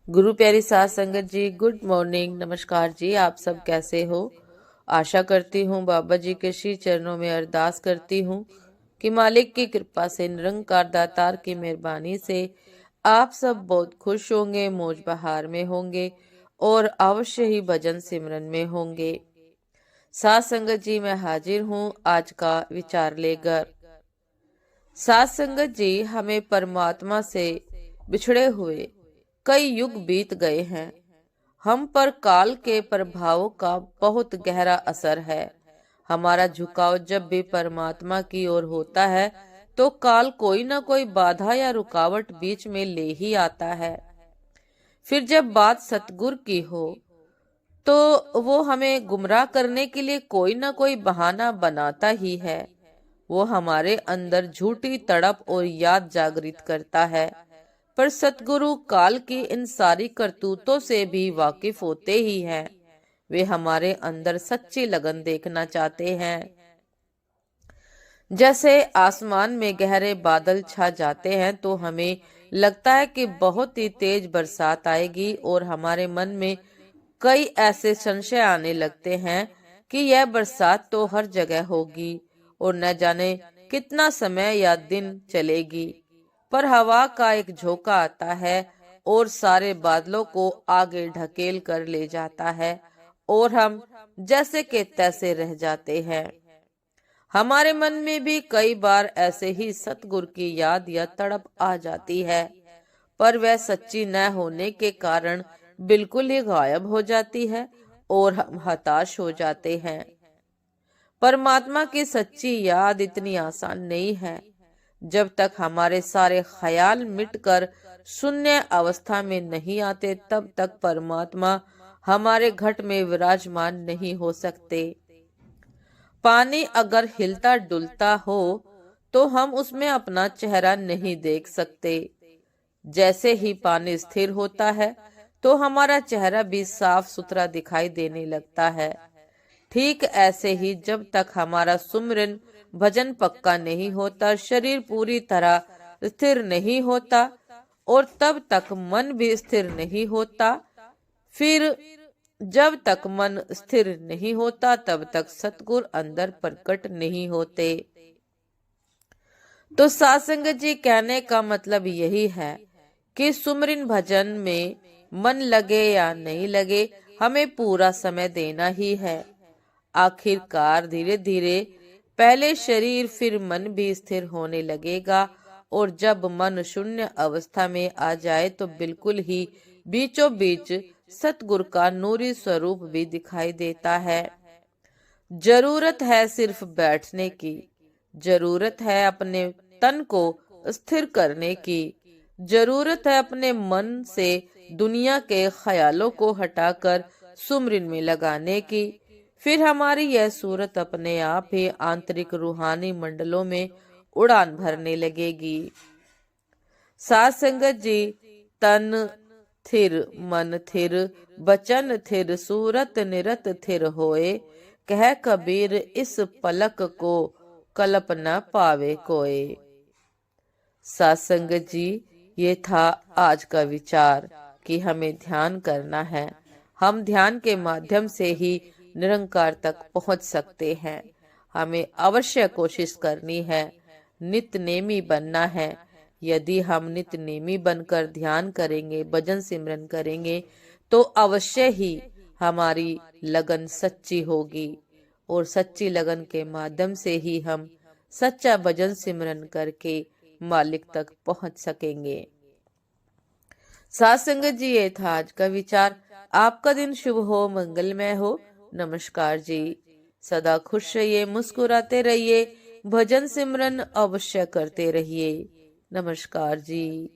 गुरु प्यारी साध संगत जी, गुड मॉर्निंग, नमस्कार जी। आप सब कैसे हो? आशा करती हूँ, बाबा जी के श्री चरणों में अरदास करती हूँ कि मालिक की कृपा से, निरंकार दातार की मेहरबानी से आप सब बहुत खुश होंगे, मौज बहार में होंगे और अवश्य ही भजन सिमरन में होंगे। साध संगत जी, मैं हाजिर हूँ आज का विचार लेकर। साध संगत जी, हमें परमात्मा से बिछड़े हुए कई युग बीत गए हैं। हम पर काल के प्रभावों का बहुत गहरा असर है। हमारा झुकाव जब भी परमात्मा की ओर होता है तो काल कोई ना कोई बाधा या रुकावट बीच में ले ही आता है। फिर जब बात सतगुरु की हो तो वो हमें गुमराह करने के लिए कोई ना कोई बहाना बनाता ही है। वो हमारे अंदर झूठी तड़प और याद जागृत करता है। पर सतगुरु काल की इन सारी करतूतों से भी वाकिफ होते ही हैं। वे हमारे अंदर सच्ची लगन देखना चाहते हैं। जैसे आसमान में गहरे बादल छा जाते हैं तो हमें लगता है कि बहुत ही तेज बरसात आएगी और हमारे मन में कई ऐसे संशय आने लगते हैं कि यह बरसात तो हर जगह होगी और न जाने कितना समय या दिन चलेगी। पर हवा का एक झोंका आता है और सारे बादलों को आगे ढकेल कर ले जाता है और हम जैसे के तैसे रह जाते हैं। हमारे मन में भी कई बार ऐसे ही सतगुरु की याद या तड़प आ जाती है, पर वह सच्ची न होने के कारण बिल्कुल ही गायब हो जाती है और हम हताश हो जाते हैं। परमात्मा की सच्ची याद इतनी आसान नहीं है। जब तक हमारे सारे ख्याल मिटकर शून्य अवस्था में नहीं आते तब तक परमात्मा हमारे घट में विराजमान नहीं हो सकते। पानी अगर हिलता डुलता हो तो हम उसमें अपना चेहरा नहीं देख सकते। जैसे ही पानी स्थिर होता है तो हमारा चेहरा भी साफ सुथरा दिखाई देने लगता है। ठीक ऐसे ही जब तक हमारा सुमिरन भजन पक्का नहीं होता, शरीर पूरी तरह स्थिर नहीं होता और तब तक मन भी स्थिर नहीं होता। फिर जब तक मन स्थिर नहीं होता तब तक सतगुरु अंदर प्रकट नहीं होते। तो सत्संग जी, कहने का मतलब यही है कि सुमरिन भजन में मन लगे या नहीं लगे, हमें पूरा समय देना ही है। आखिरकार धीरे धीरे पहले शरीर फिर मन भी स्थिर होने लगेगा और जब मन शून्य अवस्था में आ जाए तो बिल्कुल ही बीचों बीच सतगुरु का नूरी स्वरूप भी दिखाई देता है। जरूरत है सिर्फ बैठने की, जरूरत है अपने तन को स्थिर करने की, जरूरत है अपने मन से दुनिया के ख्यालों को हटाकर सुमरिन में लगाने की। फिर हमारी यह सूरत अपने आप ही आंतरिक रूहानी मंडलों में उड़ान भरने लगेगी। साध संगत जी, तन थिर मन थिर बचन थिर सूरत निरत थिर होए, कह कबीर इस पलक को कल्प न पावे कोई। साध संगत जी, ये था आज का विचार कि हमें ध्यान करना है। हम ध्यान के माध्यम से ही निरंकार तक पहुंच सकते हैं। हमें अवश्य कोशिश करनी है, नित नेमी बनना है। यदि हम नित नेमी बनकर ध्यान करेंगे, भजन सिमरन करेंगे तो अवश्य ही हमारी लगन सच्ची होगी और सच्ची लगन के माध्यम से ही हम सच्चा भजन सिमरन करके मालिक तक पहुंच सकेंगे। साध संगत जी, ये था आज का विचार। आपका दिन शुभ हो, मंगलमय हो। नमस्कार जी। सदा खुश रहिए, मुस्कुराते रहिए, भजन सिमरन अवश्य करते रहिए। नमस्कार जी।